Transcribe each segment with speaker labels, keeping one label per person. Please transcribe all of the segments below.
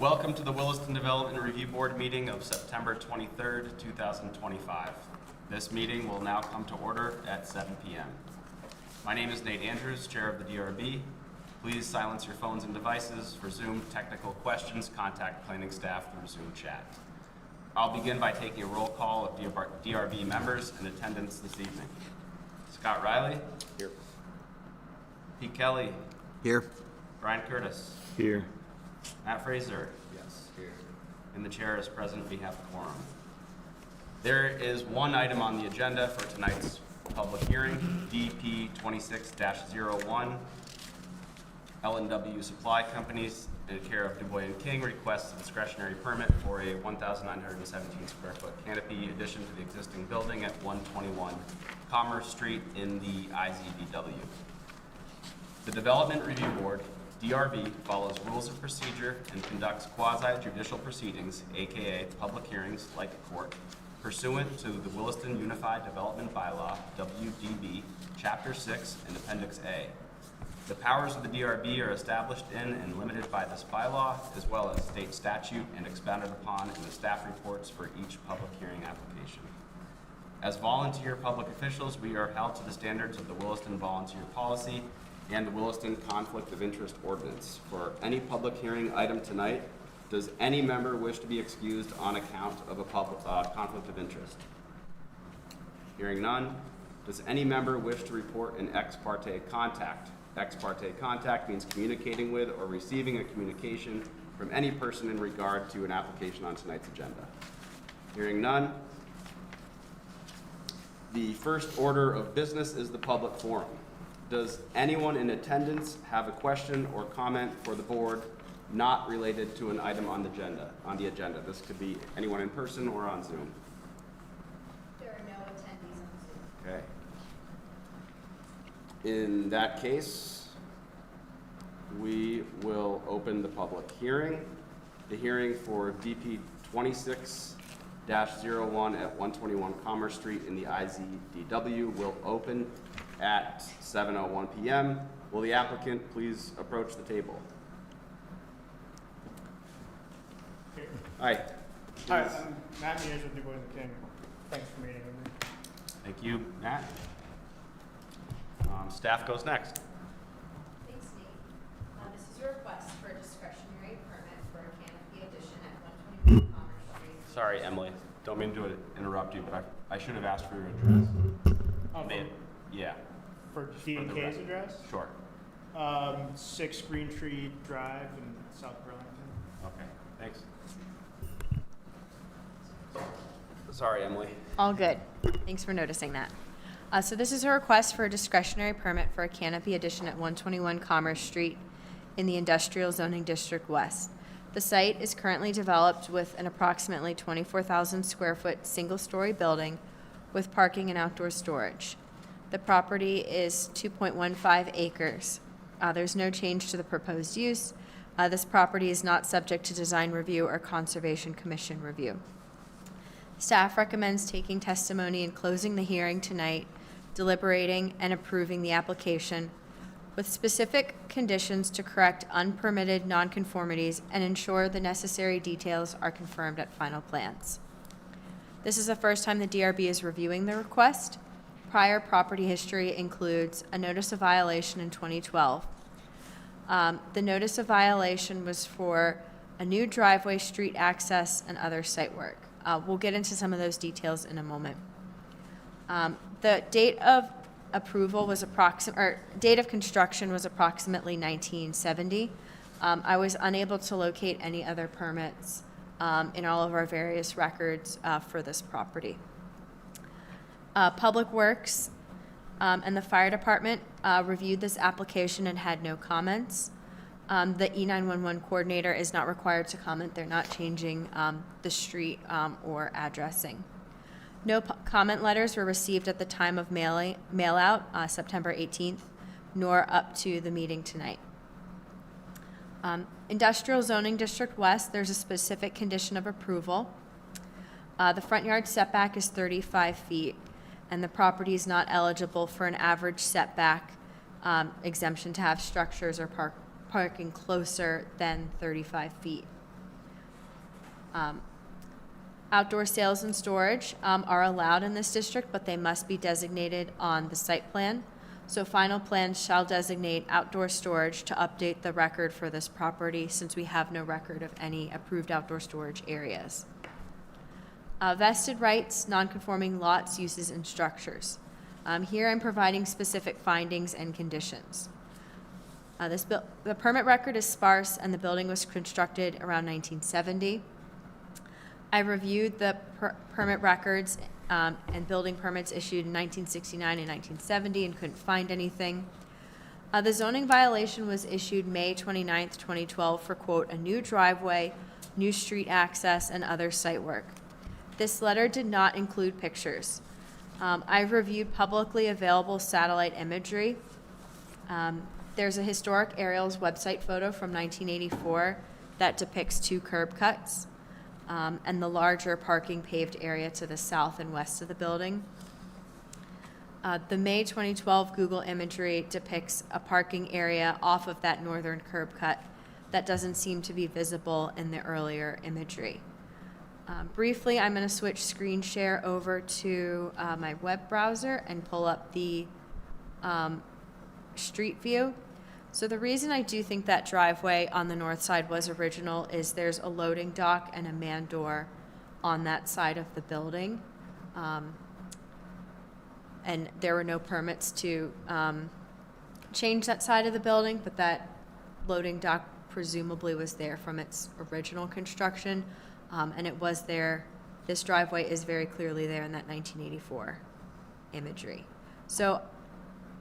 Speaker 1: Welcome to the Williston Development Review Board meeting of September 23rd, 2025. This meeting will now come to order at 7 p.m. My name is Nate Andrews, Chair of the DRB. Please silence your phones and devices. For Zoom technical questions, contact planning staff through Zoom chat. I'll begin by taking a roll call of DRB members in attendance this evening. Scott Riley. Here. Pete Kelly.
Speaker 2: Here.
Speaker 1: Brian Curtis.
Speaker 2: Here.
Speaker 1: Matt Fraser.
Speaker 2: Yes, here.
Speaker 1: And the chair is present. We have a quorum. There is one item on the agenda for tonight's public hearing, DP 26-01. L&W Supply Companies, in care of DuBois and King, requests a discretionary permit for a 1,917 square foot canopy addition to the existing building at 121 Commerce Street in the IZDW. The Development Review Board, DRB, follows rules of procedure and conducts quasi-judicial proceedings, aka public hearings like a court, pursuant to the Williston Unified Development Bylaw, WDB, Chapter 6 and Appendix A. The powers of the DRB are established in and limited by this bylaw, as well as state statute and expounded upon in the staff reports for each public hearing application. As volunteer public officials, we are held to the standards of the Williston Volunteer Policy and the Williston Conflict of Interest Ordinance. For any public hearing item tonight, does any member wish to be excused on account of a public conflict of interest? Hearing none, does any member wish to report an ex parte contact? Ex parte contact means communicating with or receiving a communication from any person in regard to an application on tonight's agenda. Hearing none, the first order of business is the public forum. Does anyone in attendance have a question or comment for the board not related to an item on the agenda? This could be anyone in person or on Zoom.
Speaker 3: There are no attendees on Zoom.
Speaker 1: Okay. In that case, we will open the public hearing. The hearing for DP 26-01 at 121 Commerce Street in the IZDW will open at 7:01 p.m. Will the applicant please approach the table?
Speaker 4: Here.
Speaker 1: Hi.
Speaker 4: Hi, I'm Matt Mears with DuBois and King. Thanks for meeting with me.
Speaker 1: Thank you, Matt. Staff goes next.
Speaker 3: Thanks, Nate. This is a request for a discretionary permit for a canopy addition at 121 Commerce Street.
Speaker 1: Sorry, Emily. Don't mean to interrupt you, but I should have asked for your address. Yeah.
Speaker 4: For D&K's address?
Speaker 1: Sure.
Speaker 4: 6 Green Tree Drive in South Burlington.
Speaker 1: Okay, thanks. Sorry, Emily.
Speaker 3: All good. Thanks for noticing that. So this is a request for a discretionary permit for a canopy addition at 121 Commerce Street in the Industrial Zoning District West. The site is currently developed with an approximately 24,000 square foot single-story building with parking and outdoor storage. The property is 2.15 acres. There's no change to the proposed use. This property is not subject to design review or Conservation Commission review. Staff recommends taking testimony and closing the hearing tonight, deliberating and approving the application with specific conditions to correct unpermitted nonconformities and ensure the necessary details are confirmed at final plans. This is the first time the DRB is reviewing the request. Prior property history includes a notice of violation in 2012. The notice of violation was for a new driveway, street access, and other site work. We'll get into some of those details in a moment. The date of approval was date of construction was approximately 1970. I was unable to locate any other permits in all of our various records for this property. Public Works and the Fire Department reviewed this application and had no comments. The E911 coordinator is not required to comment. They're not changing the street or addressing. No comment letters were received at the time of mail out, September 18th, nor up to the meeting tonight. Industrial Zoning District West, there's a specific condition of approval. The front yard setback is 35 feet, and the property is not eligible for an average setback exemption to have structures or parking closer than 35 feet. Outdoor sales and storage are allowed in this district, but they must be designated on the site plan. So final plans shall designate outdoor storage to update the record for this property, since we have no record of any approved outdoor storage areas. Vested rights, non-conforming lots, uses, and structures. Here I'm providing specific findings and conditions. The permit record is sparse, and the building was constructed around 1970. I reviewed the permit records and building permits issued in 1969 and 1970 and couldn't find anything. The zoning violation was issued May 29th, 2012 for, quote, a new driveway, new street access, and other site work. This letter did not include pictures. I've reviewed publicly available satellite imagery. There's a Historic Aerials website photo from 1984 that depicts 2 curb cuts. And the larger parking paved area to the south and west of the building. The May 2012 Google imagery depicts a parking area off of that northern curb cut that doesn't seem to be visible in the earlier imagery. Briefly, I'm going to switch screen share over to my web browser and pull up the street view. So the reason I do think that driveway on the north side was original is there's a loading dock and a man door on that side of the building. And there were no permits to change that side of the building, but that loading dock presumably was there from its original construction. And it was there. This driveway is very clearly there in that 1984 imagery. So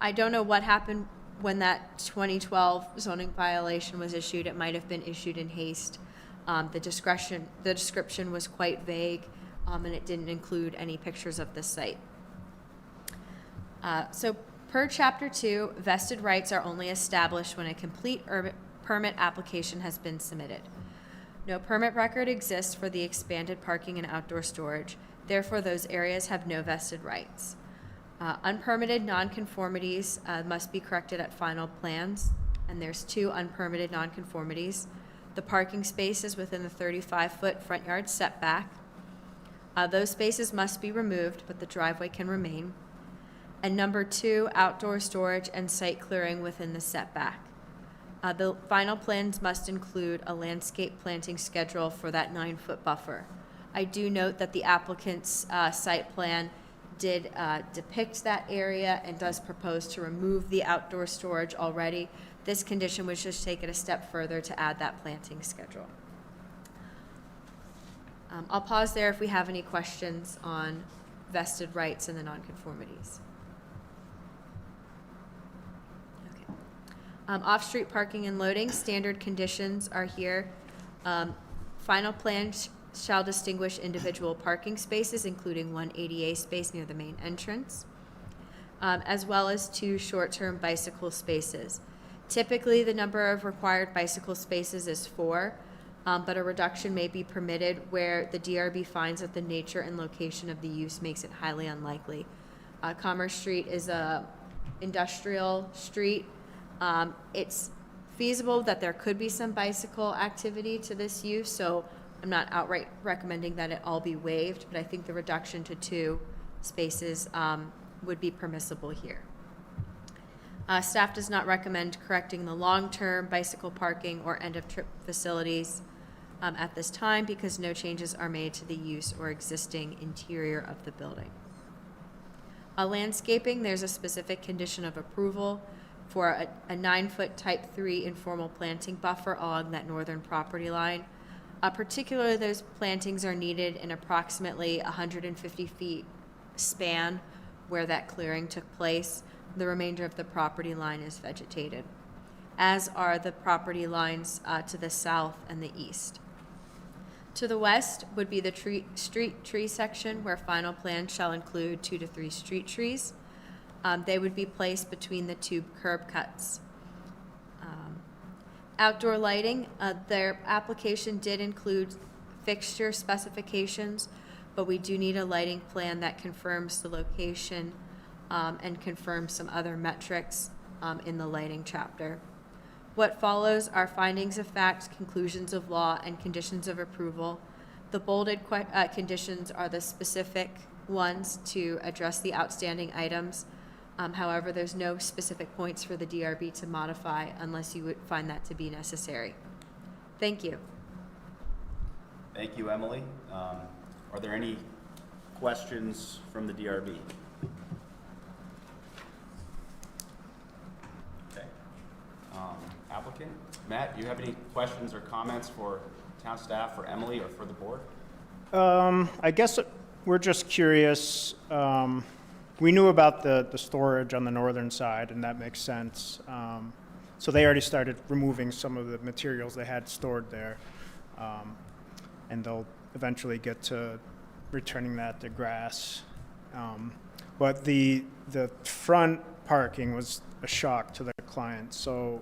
Speaker 3: I don't know what happened when that 2012 zoning violation was issued. It might have been issued in haste. The description was quite vague, and it didn't include any pictures of the site. So per Chapter 2, vested rights are only established when a complete permit application has been submitted. No permit record exists for the expanded parking and outdoor storage. Therefore, those areas have no vested rights. Unpermitted nonconformities must be corrected at final plans, and there's 2 unpermitted nonconformities. The parking spaces within the 35-foot front yard setback. Those spaces must be removed, but the driveway can remain. And number 2, outdoor storage and site clearing within the setback. The final plans must include a landscape planting schedule for that 9-foot buffer. I do note that the applicant's site plan did depict that area and does propose to remove the outdoor storage already. This condition was just take it a step further to add that planting schedule. I'll pause there if we have any questions on vested rights and the nonconformities. Okay. Off-street parking and loading, standard conditions are here. Final plan shall distinguish individual parking spaces, including 1 ADA space near the main entrance, as well as 2 short-term bicycle spaces. Typically, the number of required bicycle spaces is 4, but a reduction may be permitted where the DRB finds that the nature and location of the use makes it highly unlikely. Commerce Street is a industrial street. It's feasible that there could be some bicycle activity to this use, so I'm not outright recommending that it all be waived, but I think the reduction to 2 spaces would be permissible here. Staff does not recommend correcting the long-term bicycle parking or end-of-trip facilities at this time because no changes are made to the use or existing interior of the building. Landscaping, there's a specific condition of approval for a 9-foot type 3 informal planting buffer along that northern property line. Particularly, those plantings are needed in approximately 150 feet span where that clearing took place. The remainder of the property line is vegetated, as are the property lines to the south and the east. To the west would be the street tree section where final plans shall include 2 to 3 street trees. They would be placed between the 2 curb cuts. Outdoor lighting, their application did include fixture specifications, but we do need a lighting plan that confirms the location and confirms some other metrics in the lighting chapter. What follows are findings of fact, conclusions of law, and conditions of approval. The bolded conditions are the specific ones to address the outstanding items. However, there's no specific points for the DRB to modify unless you would find that to be necessary. Thank you.
Speaker 1: Thank you, Emily. Are there any questions from the DRB? Okay. Applicant, Matt, do you have any questions or comments for town staff, for Emily, or for the board?
Speaker 4: I guess we're just curious. We knew about the storage on the northern side, and that makes sense. So they already started removing some of the materials they had stored there. And they'll eventually get to returning that to grass. But the front parking was a shock to the client. So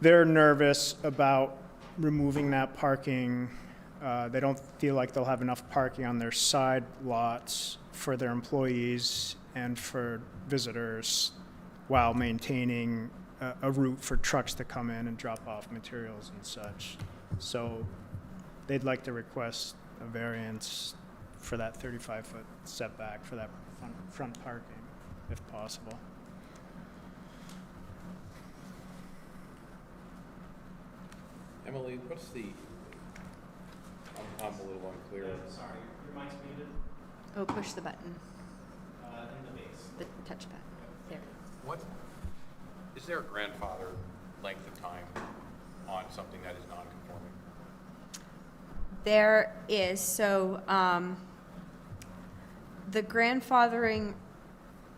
Speaker 4: they're nervous about removing that parking. They don't feel like they'll have enough parking on their side lots for their employees and for visitors while maintaining a route for trucks to come in and drop off materials and such. So they'd like to request a variance for that 35-foot setback for that front parking, if possible.
Speaker 2: Emily, what's the, I'm a little unclear.
Speaker 4: Sorry, your mic's muted.
Speaker 3: Oh, push the button,
Speaker 4: In the base.
Speaker 3: the touchpad. There.
Speaker 2: What, is there a grandfather length of time on something that is non-conforming?
Speaker 3: There is, so the grandfathering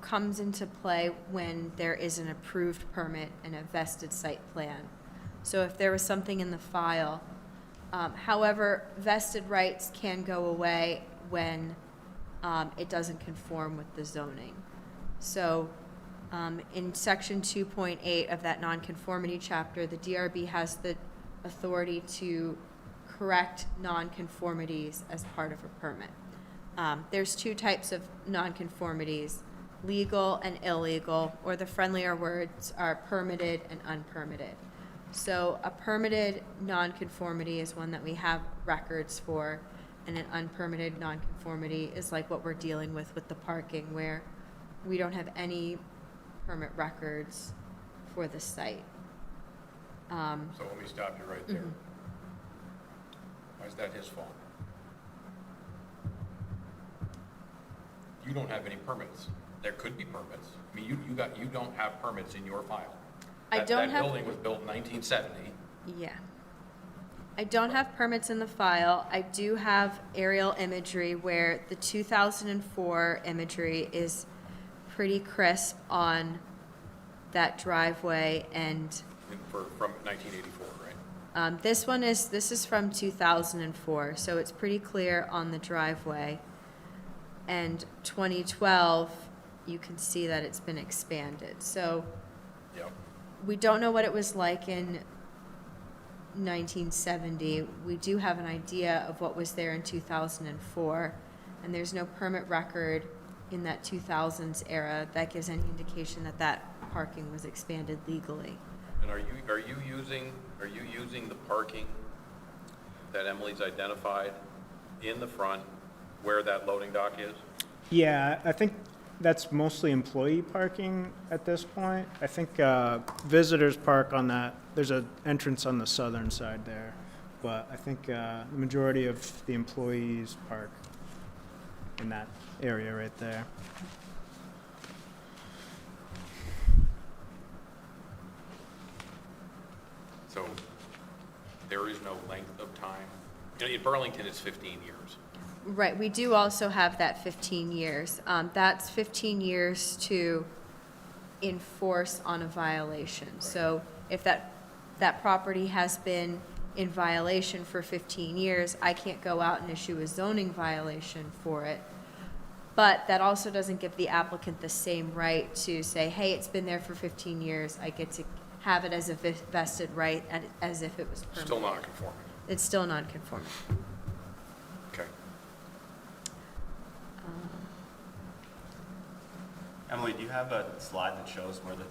Speaker 3: comes into play when there is an approved permit and a vested site plan. So if there was something in the file, however, vested rights can go away when it doesn't conform with the zoning. So in section 2.8 of that nonconformity chapter, the DRB has the authority to correct nonconformities as part of a permit. There's two types of nonconformities, legal and illegal, or the friendlier words are permitted and unpermitted. So a permitted nonconformity is one that we have records for, and an unpermitted nonconformity is like what we're dealing with the parking, where we don't have any permit records for the site.
Speaker 2: So let me stop you right there. Why is that his fault? You don't have any permits. There could be permits. I mean, you don't have permits in your file. That building was built in 1970.
Speaker 3: Yeah. I don't have permits in the file. I do have aerial imagery where the 2004 imagery is pretty crisp on that driveway, and
Speaker 2: From 1984, right?
Speaker 3: this is from 2004, so it's pretty clear on the driveway. And 2012, you can see that it's been expanded. So
Speaker 2: Yep.
Speaker 3: we don't know what it was like in 1970. We do have an idea of what was there in 2004, and there's no permit record in that 2000s era that gives any indication that that parking was expanded legally.
Speaker 2: And are you using the parking that Emily's identified in the front where that loading dock is?
Speaker 4: Yeah, I think that's mostly employee parking at this point. I think visitors park on that. There's an entrance on the southern side there, but I think the majority of the employees park in that area right there.
Speaker 2: So there is no length of time. You know, in Burlington, it's 15 years.
Speaker 3: Right, we do also have that 15 years. That's 15 years to enforce on a violation. So if that property has been in violation for 15 years, I can't go out and issue a zoning violation for it. But that also doesn't give the applicant the same right to say, hey, it's been there for 15 years, I get to have it as a vested right, as if it was permanent.
Speaker 2: Still non-conforming.
Speaker 3: It's still non-conforming.
Speaker 2: Okay.
Speaker 1: Emily, do you have a slide that shows where the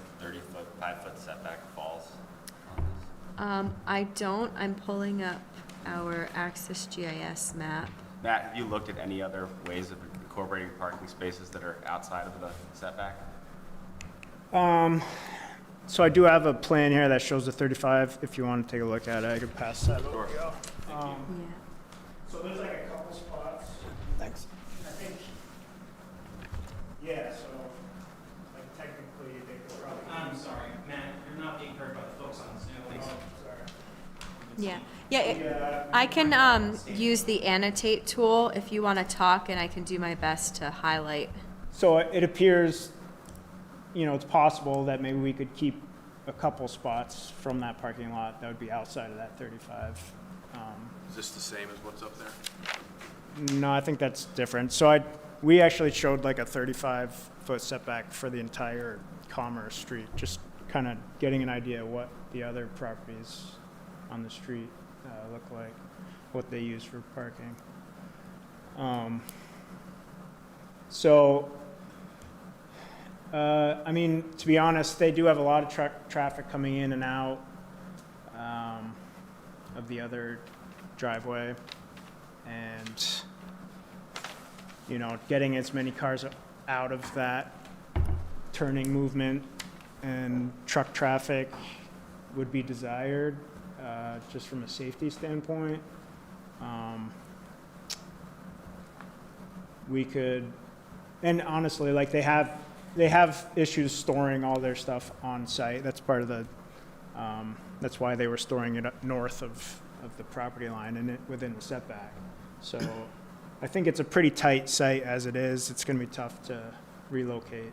Speaker 1: 5-foot setback falls on this?
Speaker 3: I don't, I'm pulling up our Access GIS map.
Speaker 1: Matt, have you looked at any other ways of incorporating parking spaces that are outside of the setback?
Speaker 4: So I do have a plan here that shows the 35. If you want to take a look at it, I could pass that over.
Speaker 1: Sure.
Speaker 3: Yeah.
Speaker 4: So there's like a couple spots.
Speaker 2: Thanks.
Speaker 4: I think, yeah, so like technically they could probably.
Speaker 5: I'm sorry, Matt, you're not being heard by the folks on Zoom.
Speaker 4: Oh, sorry.
Speaker 3: Yeah, yeah,
Speaker 4: Yeah.
Speaker 3: I can use the annotate tool if you want to talk, and I can do my best to highlight.
Speaker 4: So it appears, it's possible that maybe we could keep a couple spots from that parking lot that would be outside of that 35.
Speaker 2: Is this the same as what's up there?
Speaker 4: No, I think that's different. So we actually showed like a 35-foot setback for the entire Commerce Street, just kind of getting an idea what the other properties on the street look like, what they use for parking. To be honest, they do have a lot of traffic coming in and out of the other driveway, and getting as many cars out of that turning movement and truck traffic would be desired, just from a safety standpoint. We could, and honestly, like they have issues storing all their stuff on site. That's part of the, that's why they were storing it up north of the property line and within the setback. So I think it's a pretty tight site as it is. It's going to be tough to relocate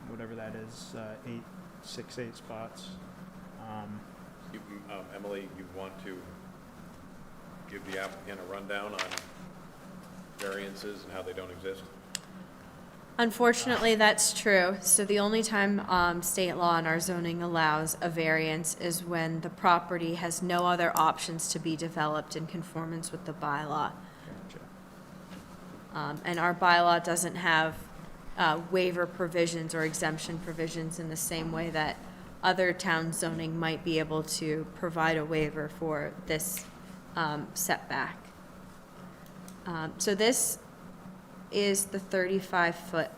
Speaker 4: whatever that is, 8 spots.
Speaker 2: Emily, you want to give the applicant a rundown on variances and how they don't exist?
Speaker 3: Unfortunately, that's true. So the only time state law and our zoning allows a variance is when the property has no other options to be developed in conformance with the bylaw. And our bylaw doesn't have waiver provisions or exemption provisions in the same way that other town zoning might be able to provide a waiver for this setback. So this is the 35-foot.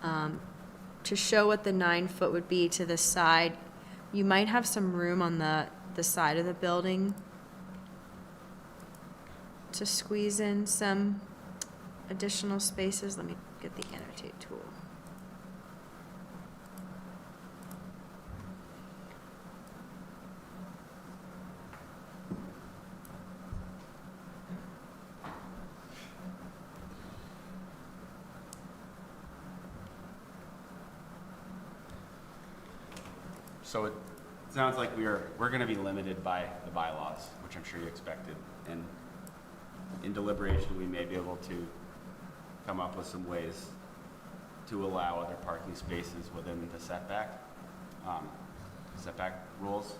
Speaker 3: To show what the 9-foot would be to the side, you might have some room on the side of the building to squeeze in some additional spaces. Let me get the annotate tool.
Speaker 1: So it sounds like we're going to be limited by the bylaws, which I'm sure you expected. And in deliberation, we may be able to come up with some ways to allow other parking spaces within the setback rules.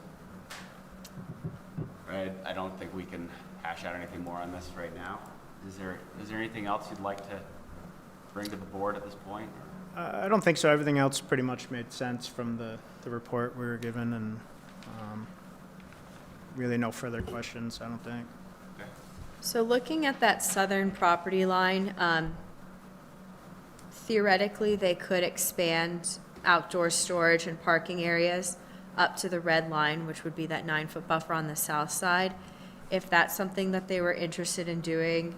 Speaker 1: Right? I don't think we can hash out anything more on this right now. Is there anything else you'd like to bring to the board at this point?
Speaker 4: I don't think so. Everything else pretty much made sense from the report we were given, and really no further questions, I don't think.
Speaker 1: Okay.
Speaker 3: So looking at that southern property line, theoretically, they could expand outdoor storage and parking areas up to the red line, which would be that 9-foot buffer on the south side. If that's something that they were interested in doing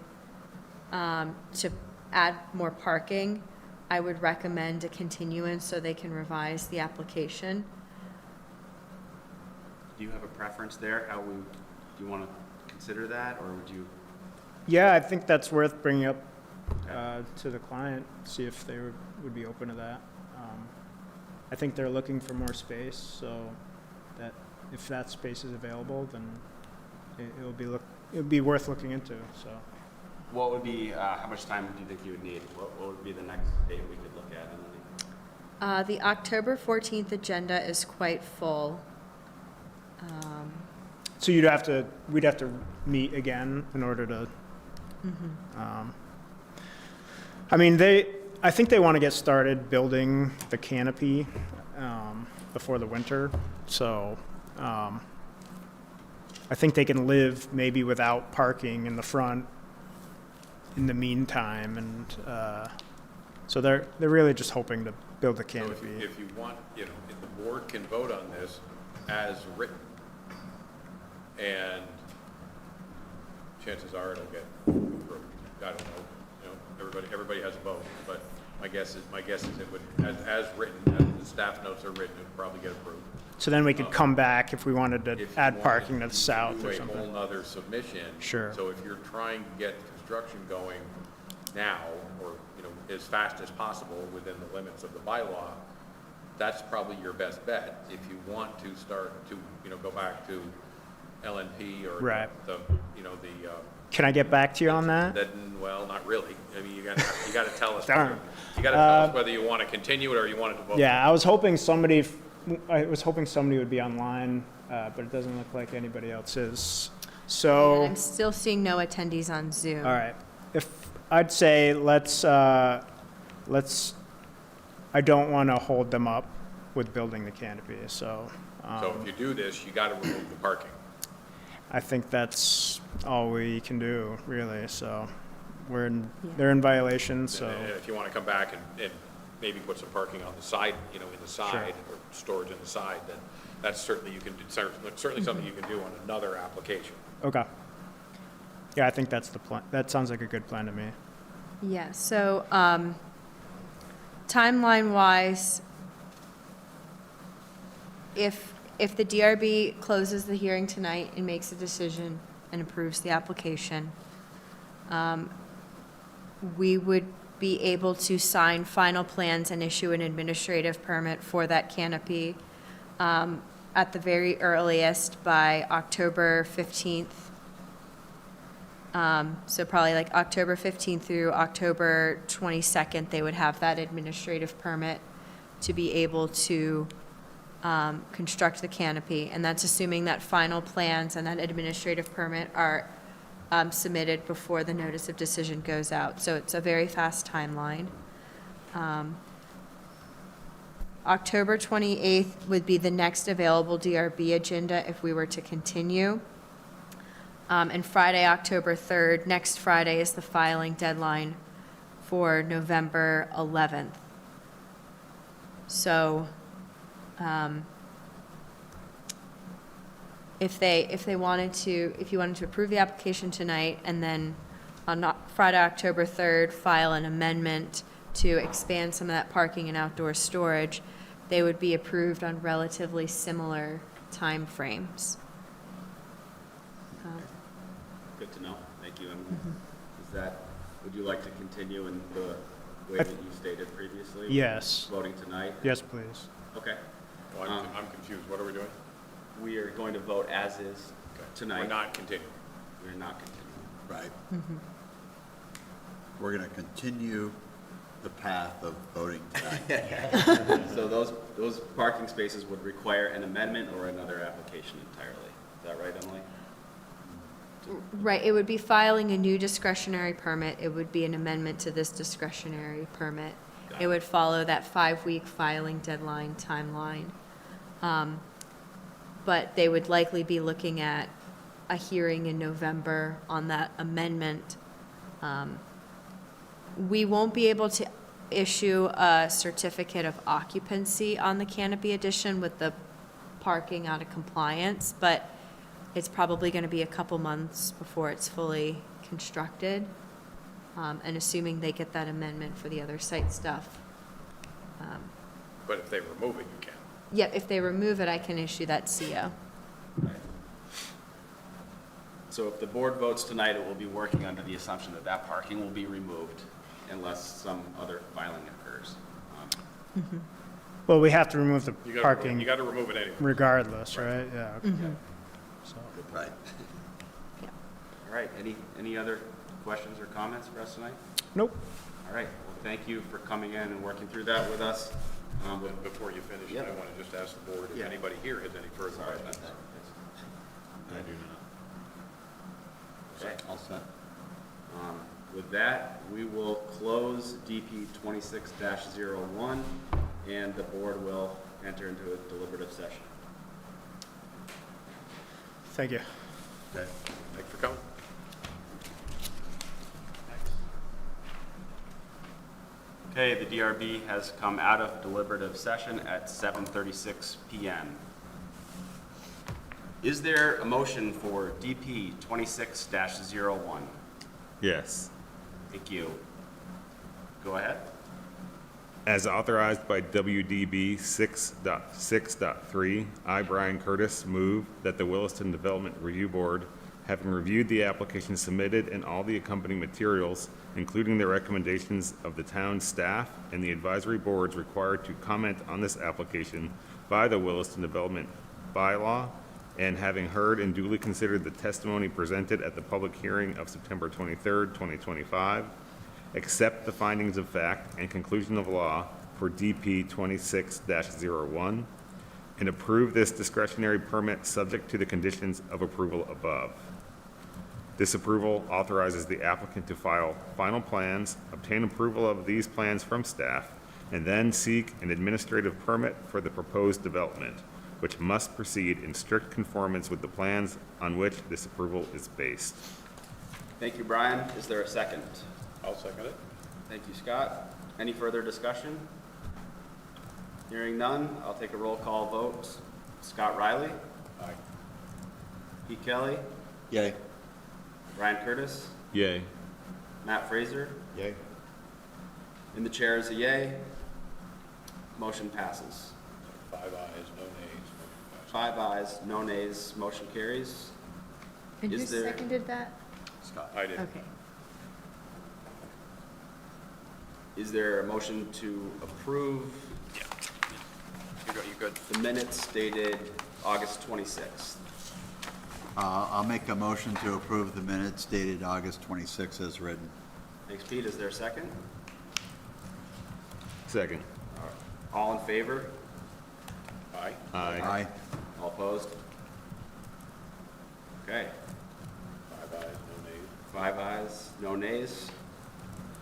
Speaker 3: to add more parking, I would recommend a continuance so they can revise the application.
Speaker 1: Do you have a preference there? Do you want to consider that, or would you?
Speaker 4: Yeah, I think that's worth bringing up to the client, see if they would be open to that. I think they're looking for more space, so that if that space is available, then it'll be worth looking into. So,
Speaker 1: What would be, how much time do you think you would need? What would be the next date we could look at?
Speaker 3: The October 14th agenda is quite full.
Speaker 4: so we'd have to meet again in order to. I think they want to get started building the canopy before the winter. So, I think they can live maybe without parking in the front in the meantime, and so they're really just hoping to build a
Speaker 2: So
Speaker 4: canopy.
Speaker 2: if you want, if the board can vote on this as written, and chances are it'll get approved. I don't know, everybody has a vote, but my guess is it would, as written, as the staff notes are written, it would probably get approved.
Speaker 4: So then we could come back if we wanted to
Speaker 2: If you
Speaker 4: add
Speaker 2: wanted
Speaker 4: parking to the south
Speaker 2: do
Speaker 4: or
Speaker 2: a
Speaker 4: something.
Speaker 2: whole nother submission.
Speaker 4: Sure.
Speaker 2: So if you're trying to get construction going now, or, as fast as possible within the limits of the bylaw, that's probably your best bet. If you want to start to, go back to LNP or
Speaker 4: Right.
Speaker 2: the
Speaker 4: Can I get back to you on that?
Speaker 2: well, not really. I mean, you gotta tell us.
Speaker 4: Darn.
Speaker 2: You gotta tell us whether you want to continue it or you want it to vote.
Speaker 4: Yeah, I was hoping somebody would be online, but it doesn't look like anybody else is. So,
Speaker 3: And I'm still seeing no attendees on Zoom.
Speaker 4: all right. I'd say let's, I don't want to hold them up with building the canopy, so.
Speaker 2: So if you do this, you gotta remove the parking.
Speaker 4: I think that's all we can do, really, so they're in violation, so.
Speaker 2: And if you want to come back and maybe put some parking on the side, in the side, or storage in the side, then that's certainly certainly something you can do on another application.
Speaker 4: Okay. Yeah, I think that's the plan. That sounds like a good plan to me.
Speaker 3: Yeah, so timeline-wise, if the DRB closes the hearing tonight and makes a decision and approves the application, we would be able to sign final plans and issue an administrative permit for that canopy at the very earliest by October 15th. So probably like October 15th through October 22nd, they would have that administrative permit to be able to construct the canopy. And that's assuming that final plans and that administrative permit are submitted before the notice of decision goes out. So it's a very fast timeline. October 28th would be the next available DRB agenda if we were to continue. And Friday, October 3rd, next Friday is the filing deadline for November 11th. So, if you wanted to approve the application tonight and then on Friday, October 3rd, file an amendment to expand some of that parking and outdoor storage, they would be approved on relatively similar timeframes.
Speaker 1: Good to know. Thank you. And would you like to continue in the way that you stated previously?
Speaker 4: Yes.
Speaker 1: Voting tonight?
Speaker 4: Yes, please.
Speaker 1: Okay.
Speaker 2: Well, I'm confused. What are we doing?
Speaker 1: We are going to vote as is tonight.
Speaker 2: We're not continuing.
Speaker 1: We're not continuing.
Speaker 6: Right. We're going to continue the path of voting tonight.
Speaker 1: So those parking spaces would require an amendment or another application entirely. Is that right, Emily?
Speaker 3: Right, it would be filing a new discretionary permit. It would be an amendment to this discretionary permit.
Speaker 1: Got
Speaker 3: It
Speaker 1: it.
Speaker 3: would follow that 5-week filing deadline timeline. But they would likely be looking at a hearing in November on that amendment. We won't be able to issue a certificate of occupancy on the canopy addition with the parking out of compliance, but it's probably going to be a couple months before it's fully constructed, and assuming they get that amendment for the other site stuff.
Speaker 2: But if they remove it, you can.
Speaker 3: Yeah, if they remove it, I can issue that CO.
Speaker 1: Right. So if the board votes tonight, it will be working under the assumption that that parking will be removed unless some other filing occurs.
Speaker 4: Well, we have to remove the
Speaker 2: You gotta
Speaker 4: parking
Speaker 2: You got to remove it anyway.
Speaker 4: regardless, right? Yeah. Okay. So,
Speaker 6: Right.
Speaker 1: All right, any other questions or comments for us tonight?
Speaker 4: nope.
Speaker 1: All right, well, thank you for coming in and working through that with us.
Speaker 2: And before you finish,
Speaker 1: Yep.
Speaker 2: I want to just ask the board if
Speaker 1: Yeah.
Speaker 2: anybody here has any further
Speaker 1: Sorry about
Speaker 2: questions.
Speaker 1: that.
Speaker 6: I do not.
Speaker 1: Okay, all set. With that, we will close DP 26-01, and the board will enter into a deliberative session.
Speaker 4: Thank you.
Speaker 6: Okay.
Speaker 2: Thanks for coming.
Speaker 1: Okay, the DRB has come out of deliberative session at 7:36 PM. Is there a motion for DP 26-01?
Speaker 7: Yes.
Speaker 1: Thank you. Go ahead.
Speaker 7: As authorized by WDB 6.6.3, I, Brian Curtis, move that the Williston Development Review Board, having reviewed the application submitted and all the accompanying materials, including the recommendations of the town staff and the advisory boards required to comment on this application by the Williston Development Bylaw, and having heard and duly considered the testimony presented at the public hearing of September 23rd, 2025, accept the findings of fact and conclusion of law for DP 26-01, and approve this discretionary permit subject to the conditions of approval above. This approval authorizes the applicant to file final plans, obtain approval of these plans from staff, and then seek an administrative permit for the proposed development, which must proceed in strict conformance with the plans on which this approval is based.
Speaker 1: Thank you, Brian. Is there a second?
Speaker 2: I'll second it.
Speaker 1: Thank you, Scott. Any further discussion? Hearing none, I'll take a roll call vote. Scott Riley,
Speaker 2: Aye.
Speaker 1: Pete Kelly,
Speaker 6: Yay.
Speaker 1: Brian Curtis,
Speaker 7: Yay.
Speaker 1: Matt Fraser,
Speaker 6: Yay.
Speaker 1: and the chair is a yay. Motion passes.
Speaker 2: 5 ayes, no nays.
Speaker 1: 5 ayes, no nays, motion carries.
Speaker 3: And who
Speaker 1: Is there-
Speaker 3: seconded that?
Speaker 6: Scott.
Speaker 2: I did.
Speaker 3: Okay.
Speaker 1: Is there a motion to approve
Speaker 2: You good?
Speaker 1: the minutes dated August 26th?
Speaker 6: I'll make a motion to approve the minutes dated August 26 as written.
Speaker 1: Thanks, Pete. Is there a second?
Speaker 7: Second.
Speaker 1: All in favor?
Speaker 2: Aye.
Speaker 7: Aye.
Speaker 6: Aye.
Speaker 1: All opposed? Okay.
Speaker 2: 5 ayes, no nays.
Speaker 1: 5 ayes, no nays.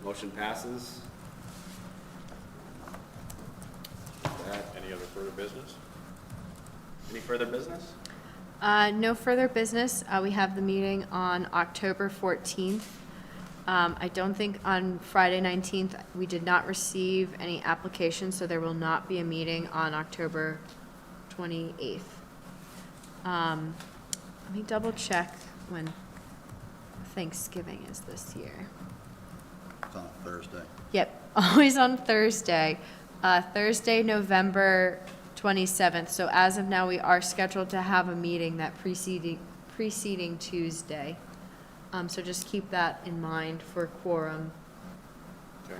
Speaker 1: Motion passes. That-
Speaker 2: Any other further business?
Speaker 1: Any further business?
Speaker 3: No further business. We have the meeting on October 14th. I don't think on Friday 19th, we did not receive any applications, so there will not be a meeting on October 28th. Let me double check when Thanksgiving is this year.
Speaker 6: It's on a Thursday.
Speaker 3: Yep, always on Thursday. Thursday, November 27th. So as of now, we are scheduled to have a meeting that preceding Tuesday. So just keep that in mind for quorum.
Speaker 2: Okay.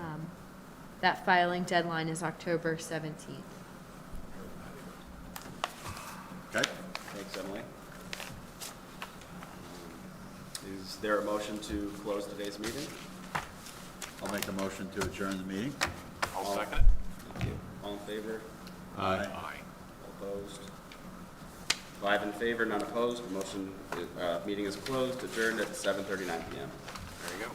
Speaker 3: That filing deadline is October 17th.
Speaker 6: Okay?
Speaker 1: Thanks, Emily. Is there a motion to close today's meeting?
Speaker 6: I'll make a motion to adjourn the meeting.
Speaker 2: I'll second it.
Speaker 1: Thank you. All in favor?
Speaker 6: Aye.
Speaker 2: Aye.
Speaker 1: All opposed? 5 in favor, none opposed. Motion, meeting is closed, adjourned at 7:39 PM.
Speaker 2: There you go.